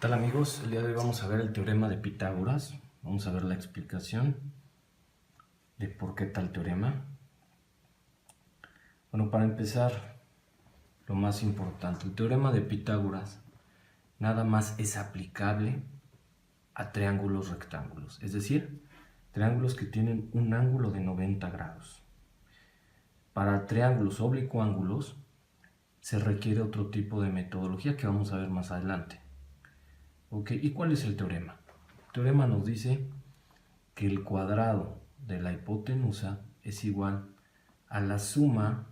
Tal amigos? El día de hoy vamos a ver el teorema de Pitágoras. Vamos a ver la explicación de por qué tal teorema. Bueno, para empezar, lo más importante, el teorema de Pitágoras nada más es aplicable a triángulos rectángulos, es decir, triángulos que tienen un ángulo de 90 grados. Para triángulos oblicuángulos se requiere otro tipo de metodología que vamos a ver más adelante. ¿Y cuál es el teorema? El teorema nos dice que el cuadrado de la hipotenusa es igual a la suma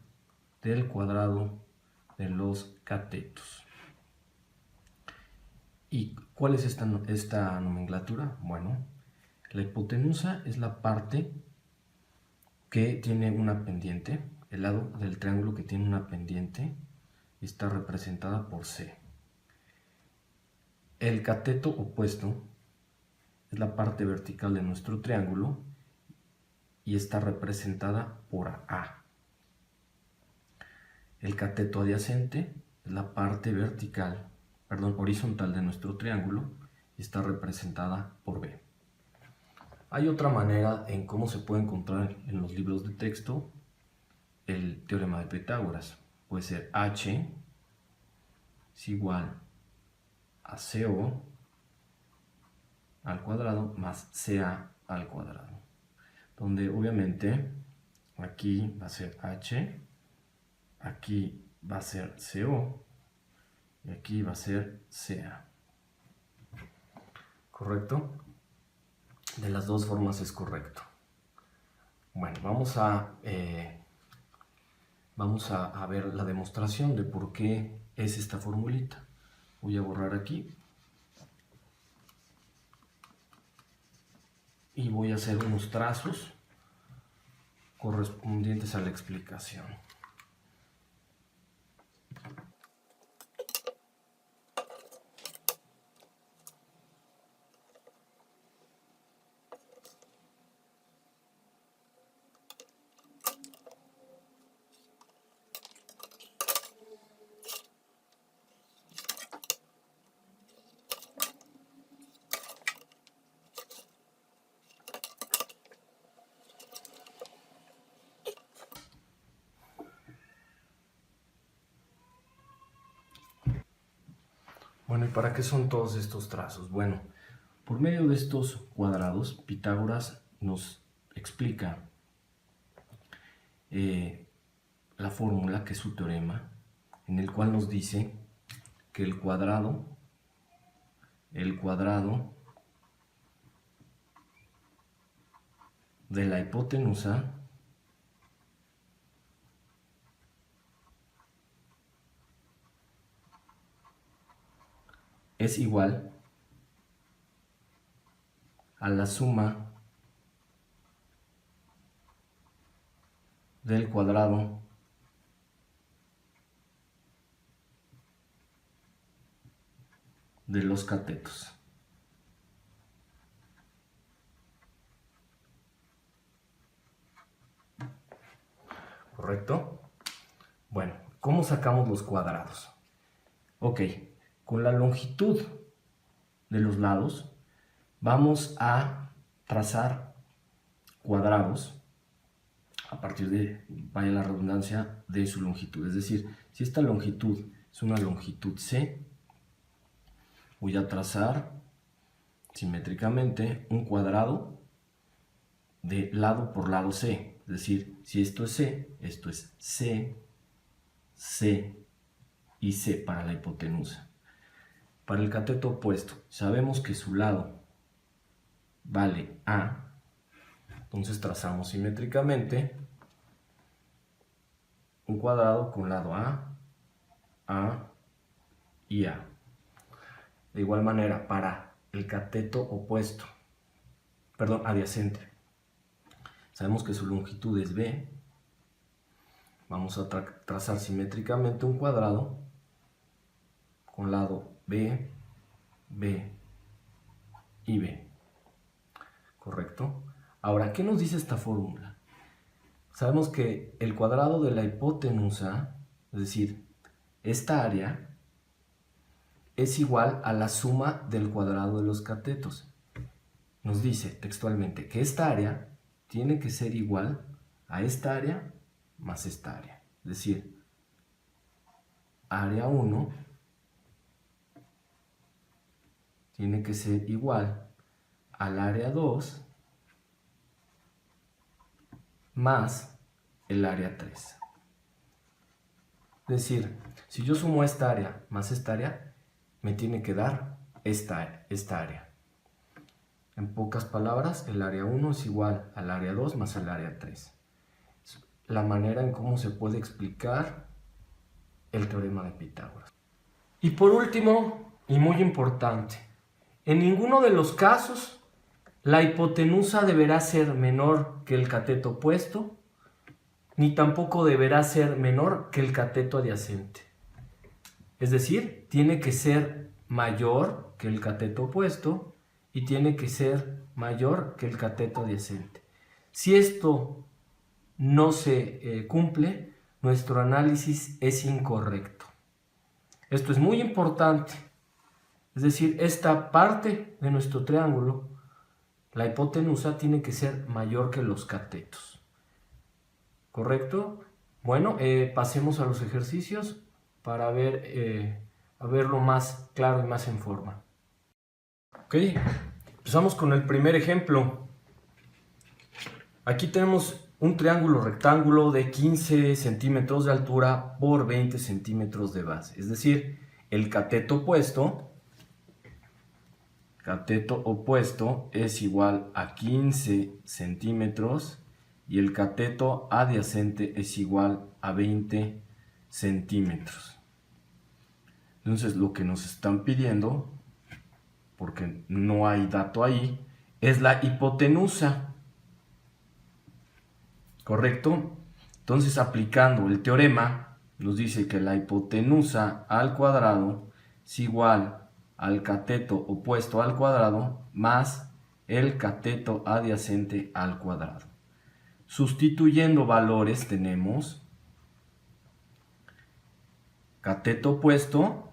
del cuadrado de los catetos. ¿Y cuál es esta nomenclatura? Bueno, la hipotenusa es la parte que tiene una pendiente, el lado del triángulo que tiene una pendiente está representada por C. El cateto opuesto es la parte vertical de nuestro triángulo y está representada por A. El cateto adyacente es la parte horizontal de nuestro triángulo y está representada por B. Hay otra manera en cómo se puede encontrar en los libros de texto el teorema de Pitágoras. Puede ser H es igual a CO al cuadrado más CA al cuadrado, donde obviamente aquí va a ser H, aquí va a ser CO y aquí va a ser CA. ¿Correcto? De las dos formas es correcto. Bueno, vamos a ver la demostración de por qué es esta formulita. Voy a borrar aquí y voy a hacer unos trazos correspondientes a la explicación. Bueno, ¿y para qué son todos estos trazos? Bueno, por medio de estos cuadrados, Pitágoras nos explica la fórmula, que es su teorema, en el cual nos dice que el cuadrado de la hipotenusa es igual a la suma del cuadrado de los catetos. ¿Correcto? Bueno, ¿cómo sacamos los cuadrados? Con la longitud de los lados vamos a trazar cuadrados a partir de, vaya la redundancia, de su longitud. Es decir, si esta longitud es una longitud C, voy a trazar simétricamente un cuadrado de lado por lado C. Es decir, si esto es C, esto es C, C y C para la hipotenusa. Para el cateto opuesto, sabemos que su lado vale A, entonces trazamos simétricamente un cuadrado con lado A y A. De igual manera, para el cateto opuesto, adyacente, sabemos que su longitud es B, vamos a trazar simétricamente un cuadrado con lado B, B y B. ¿Correcto? Ahora, ¿qué nos dice esta fórmula? Sabemos que el cuadrado de la hipotenusa, es decir, esta área, es igual a la suma del cuadrado de los catetos. Nos dice textualmente que esta área tiene que ser igual a esta área más esta área. Es decir, área 1 tiene que ser igual al área 2 más el área 3. Es decir, si yo sumo esta área más esta área, me tiene que dar esta área. En pocas palabras, el área 1 es igual al área 2 más el área 3. Es la manera en cómo se puede explicar el teorema de Pitágoras. Y por último, y muy importante, en ninguno de los casos la hipotenusa deberá ser menor que el cateto opuesto, ni tampoco deberá ser menor que el cateto adyacente. Es decir, tiene que ser mayor que el cateto opuesto y tiene que ser mayor que el cateto adyacente. Si esto no se cumple, nuestro análisis es incorrecto. Esto es muy importante. Es decir, esta parte de nuestro triángulo, la hipotenusa, tiene que ser mayor que los catetos. ¿Correcto? Bueno, pasemos a los ejercicios para verlo más claro y más en forma. Ok, empezamos con el primer ejemplo. Aquí tenemos un triángulo rectángulo de 15 centímetros de altura por 20 centímetros de base. Es decir, el cateto opuesto es igual a 15 centímetros y el cateto adyacente es igual a 20 centímetros. Entonces, lo que nos están pidiendo, porque no hay dato ahí, es la hipotenusa. ¿Correcto? Entonces, aplicando el teorema, nos dice que la hipotenusa al cuadrado es igual al cateto opuesto al cuadrado más el cateto adyacente al cuadrado. Sustituyendo valores tenemos cateto opuesto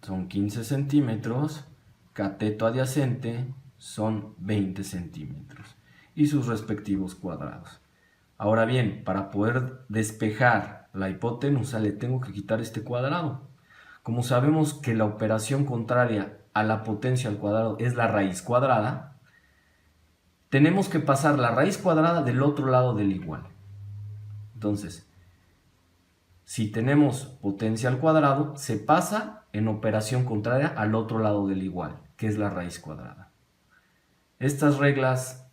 son 15 centímetros, cateto adyacente son 20 centímetros y sus respectivos cuadrados. Ahora bien, para poder despejar la hipotenusa le tengo que quitar este cuadrado. Como sabemos que la operación contraria a la potencia al cuadrado es la raíz cuadrada, tenemos que pasar la raíz cuadrada del otro lado del igual. Entonces, si tenemos potencia al cuadrado, se pasa en operación contraria al otro lado del igual, que es la raíz cuadrada. Estas reglas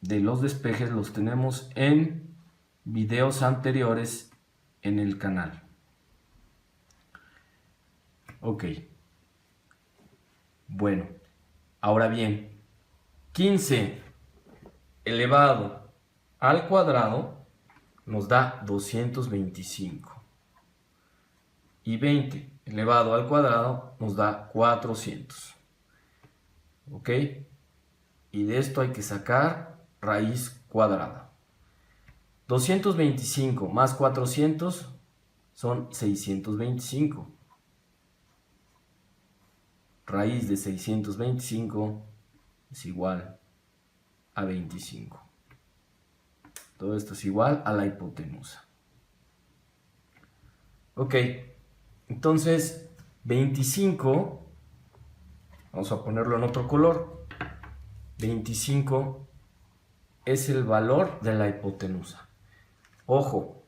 de los despejes los tenemos en videos anteriores en el canal. Ok. Bueno, ahora bien, 15 elevado al cuadrado nos da 225. Y 20 elevado al cuadrado nos da 400. ¿Ok? Y de esto hay que sacar raíz cuadrada. 225 más 400 son 625. Raíz de 625 es igual a 25. Todo esto es igual a la hipotenusa. Ok. Entonces, 25, vamos a ponerlo en otro color, 25 es el valor de la hipotenusa. Ojo,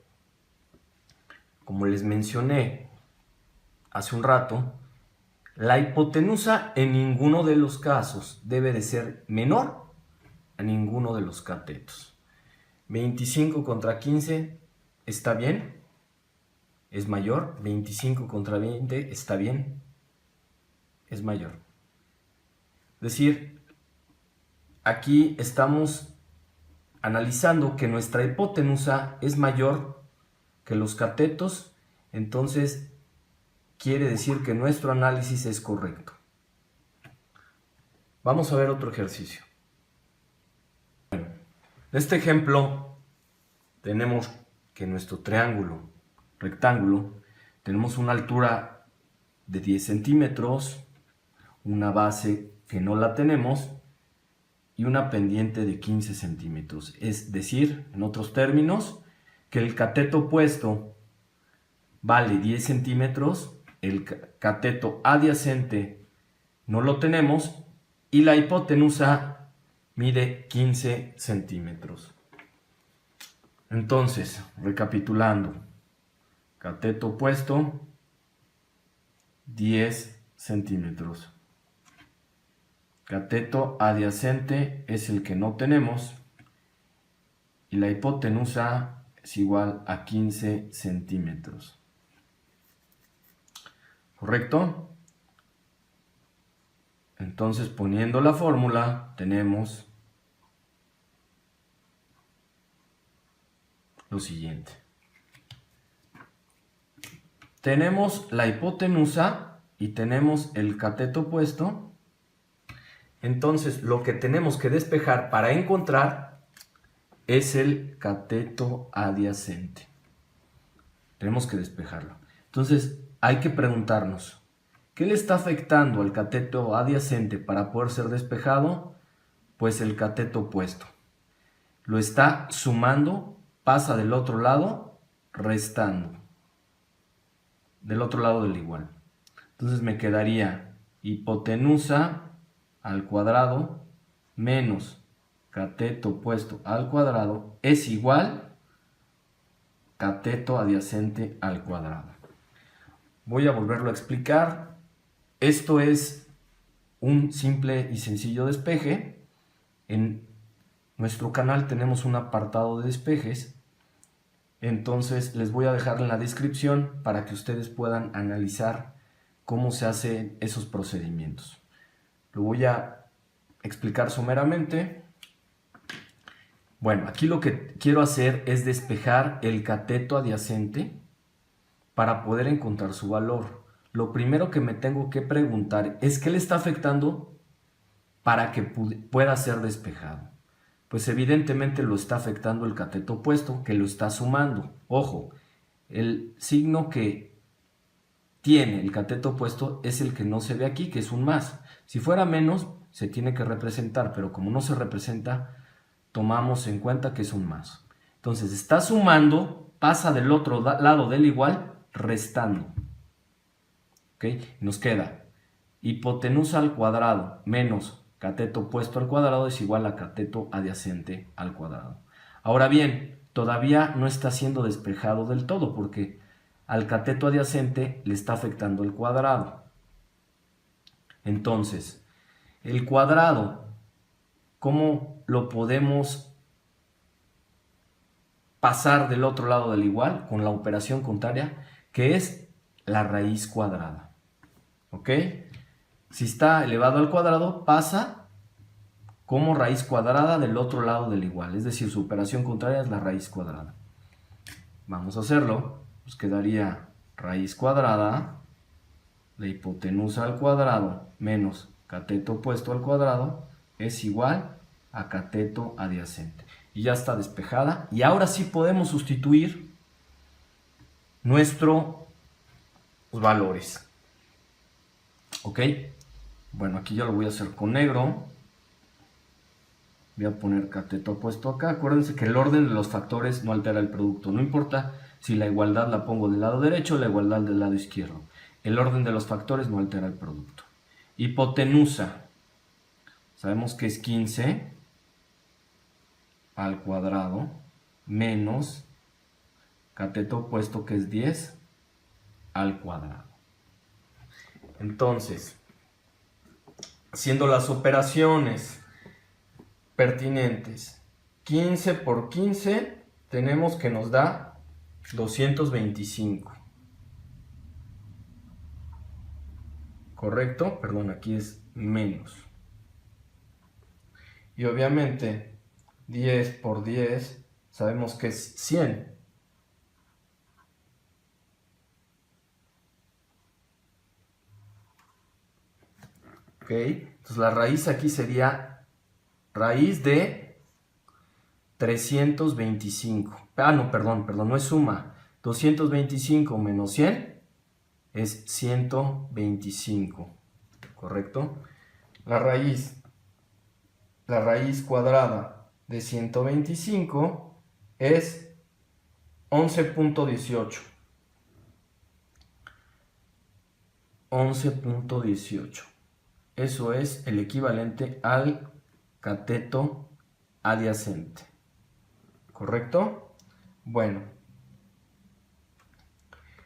como les mencioné hace un rato, la hipotenusa en ninguno de los casos debe de ser menor a ninguno de los catetos. 25 contra 15 está bien. Es mayor, 25 contra 20 está bien, es mayor. Es decir, aquí estamos analizando que nuestra hipotenusa es mayor que los catetos, entonces quiere decir que nuestro análisis es correcto. Vamos a ver otro ejercicio. Bueno, en este ejemplo tenemos que nuestro triángulo rectángulo tenemos una altura de 10 centímetros, una base que no la tenemos y una pendiente de 15 centímetros. Es decir, en otros términos, que el cateto opuesto vale 10 centímetros, el cateto adyacente no lo tenemos y la hipotenusa mide 15 centímetros. Entonces, recapitulando, cateto opuesto 10 centímetros. Cateto adyacente es el que no tenemos y la hipotenusa es igual a 15 centímetros. ¿Correcto? Entonces, poniendo la fórmula, tenemos lo siguiente. Tenemos la hipotenusa y tenemos el cateto opuesto. Entonces, lo que tenemos que despejar para encontrar es el cateto adyacente. Tenemos que despejarlo. Entonces, hay que preguntarnos, ¿qué le está afectando al cateto adyacente para poder ser despejado? Pues el cateto opuesto. Lo está sumando, pasa del otro lado, restando. Del otro lado del igual. Entonces me quedaría hipotenusa al cuadrado menos cateto opuesto al cuadrado es igual cateto adyacente al cuadrado. Voy a volverlo a explicar. Esto es un simple y sencillo despeje. En nuestro canal tenemos un apartado de despejes. Entonces les voy a dejar en la descripción para que ustedes puedan analizar cómo se hacen esos procedimientos. Lo voy a explicar someramente. Bueno, aquí lo que quiero hacer es despejar el cateto adyacente para poder encontrar su valor. Lo primero que me tengo que preguntar es ¿qué le está afectando para que pueda ser despejado? Pues evidentemente lo está afectando el cateto opuesto, que lo está sumando. Ojo, el signo que tiene el cateto opuesto es el que no se ve aquí, que es un más. Si fuera menos, se tiene que representar, pero como no se representa, tomamos en cuenta que es un más. Entonces está sumando, pasa del otro lado del igual, restando. ¿Ok? Nos queda hipotenusa al cuadrado menos cateto opuesto al cuadrado es igual a cateto adyacente al cuadrado. Ahora bien, todavía no está siendo despejado del todo porque al cateto adyacente le está afectando el cuadrado. Entonces, el cuadrado, ¿cómo lo podemos pasar del otro lado del igual? Con la operación contraria, que es la raíz cuadrada. ¿Ok? Si está elevado al cuadrado, pasa como raíz cuadrada del otro lado del igual. Es decir, su operación contraria es la raíz cuadrada. Vamos a hacerlo. Nos quedaría raíz cuadrada de hipotenusa al cuadrado menos cateto opuesto al cuadrado es igual a cateto adyacente. Y ya está despejada. Y ahora sí podemos sustituir nuestros valores. ¿Ok? Bueno, aquí ya lo voy a hacer con negro. Voy a poner cateto opuesto acá. Acuérdense que el orden de los factores no altera el producto. No importa si la igualdad la pongo del lado derecho o la igualdad del lado izquierdo. El orden de los factores no altera el producto. Hipotenusa. Sabemos que es 15 al cuadrado menos cateto opuesto que es 10 al cuadrado. Entonces, haciendo las operaciones pertinentes, 15 por 15 tenemos que nos da 225. ¿Correcto? Perdón, aquí es menos. Y obviamente 10 por 10 sabemos que es 100. ¿Ok? Entonces la raíz aquí sería raíz de 325. Ah, no, perdón, no es suma. 225 menos 100 es 125, ¿correcto? La raíz cuadrada de 125 es 11.18. 11.18. Eso es el equivalente al cateto adyacente. ¿Correcto? Bueno.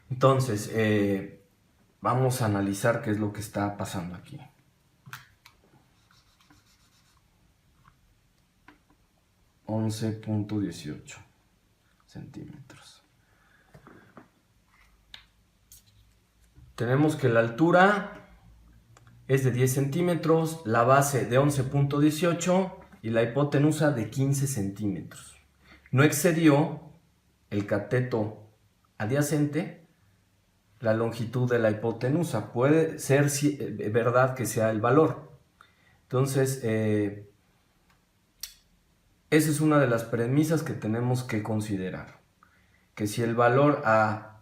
Entonces, vamos a analizar qué es lo que está pasando aquí. $11.18 centímetros. Tenemos que la altura es de 10 centímetros, la base de 11.18 y la hipotenusa de 15 centímetros. No excedió el cateto adyacente la longitud de la hipotenusa. Puede ser verdad que sea el valor. Entonces, esa es una de las premisas que tenemos que considerar. Que si el valor a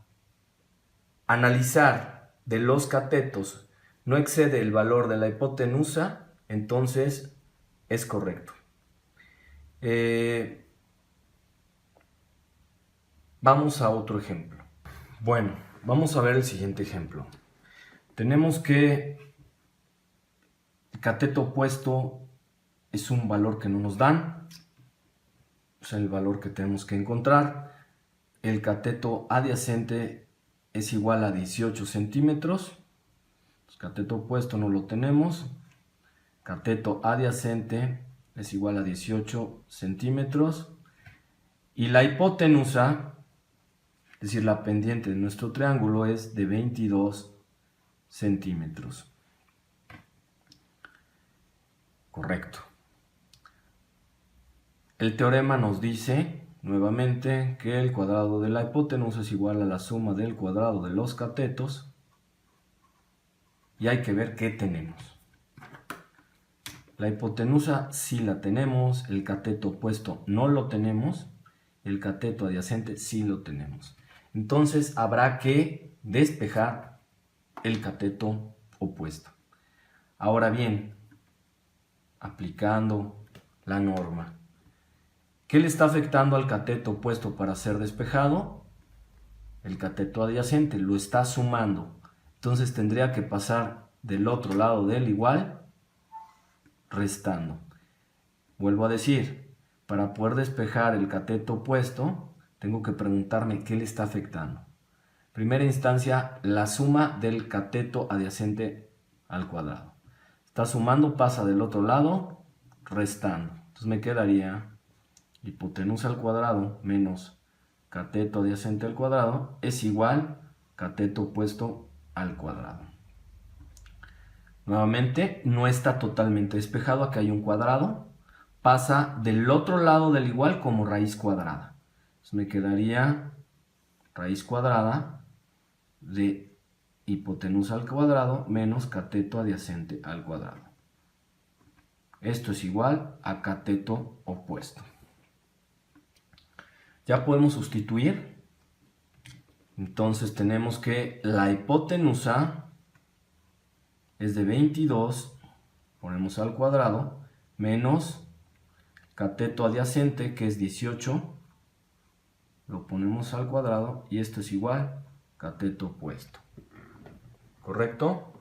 analizar de los catetos no excede el valor de la hipotenusa, entonces es correcto. Vamos a otro ejemplo. Bueno, vamos a ver el siguiente ejemplo. Tenemos que el cateto opuesto es un valor que no nos dan, es el valor que tenemos que encontrar. El cateto adyacente es igual a 18 centímetros. El cateto opuesto no lo tenemos. Cateto adyacente es igual a 18 centímetros. Y la hipotenusa, es decir, la pendiente de nuestro triángulo, es de 22 centímetros. Correcto. El teorema nos dice, nuevamente, que el cuadrado de la hipotenusa es igual a la suma del cuadrado de los catetos. Y hay que ver qué tenemos. La hipotenusa sí la tenemos, el cateto opuesto no lo tenemos, el cateto adyacente sí lo tenemos. Entonces habrá que despejar el cateto opuesto. Ahora bien, aplicando la norma, ¿qué le está afectando al cateto opuesto para ser despejado? El cateto adyacente lo está sumando. Entonces tendría que pasar del otro lado del igual, restando. Vuelvo a decir, para poder despejar el cateto opuesto, tengo que preguntarme qué le está afectando. Primera instancia, la suma del cateto adyacente al cuadrado. Está sumando, pasa del otro lado, restando. Entonces me quedaría hipotenusa al cuadrado menos cateto adyacente al cuadrado es igual cateto opuesto al cuadrado. Nuevamente, no está totalmente despejado, acá hay un cuadrado. Pasa del otro lado del igual como raíz cuadrada. Entonces me quedaría raíz cuadrada de hipotenusa al cuadrado menos cateto adyacente al cuadrado. Esto es igual a cateto opuesto. Ya podemos sustituir. Entonces tenemos que la hipotenusa es de 22, ponemos al cuadrado, menos cateto adyacente, que es 18, lo ponemos al cuadrado, y esto es igual cateto opuesto. ¿Correcto?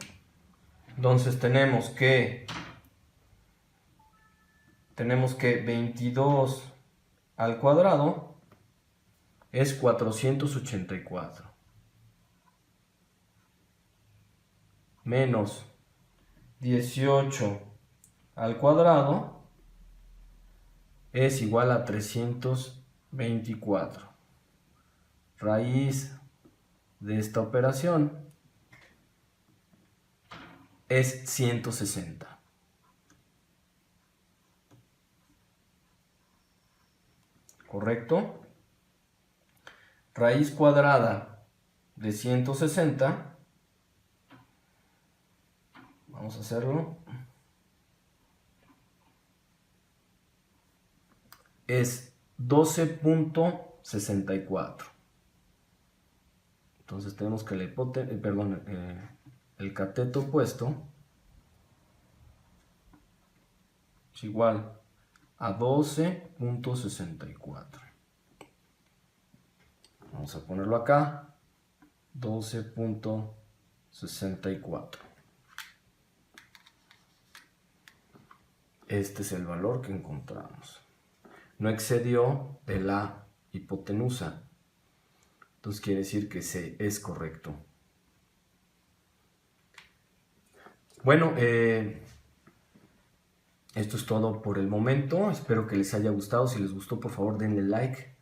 Entonces tenemos que 22 al cuadrado es 484. Menos 18 al cuadrado es igual a 324. Raíz de esta operación es 160. ¿Correcto? Raíz cuadrada de 160. Vamos a hacerlo. Es 12.64. Entonces tenemos que el cateto opuesto es igual a 12.64. Vamos a ponerlo acá, 12.64. Este es el valor que encontramos. No excedió de la hipotenusa. Entonces quiere decir que es correcto. Bueno, esto es todo por el momento. Espero que les haya gustado. Si les gustó, por favor denle like,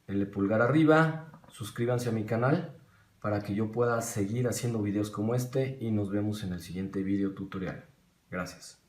denle pulgar arriba, suscríbanse a mi canal para que yo pueda seguir haciendo videos como este y nos vemos en el siguiente video tutorial. Gracias.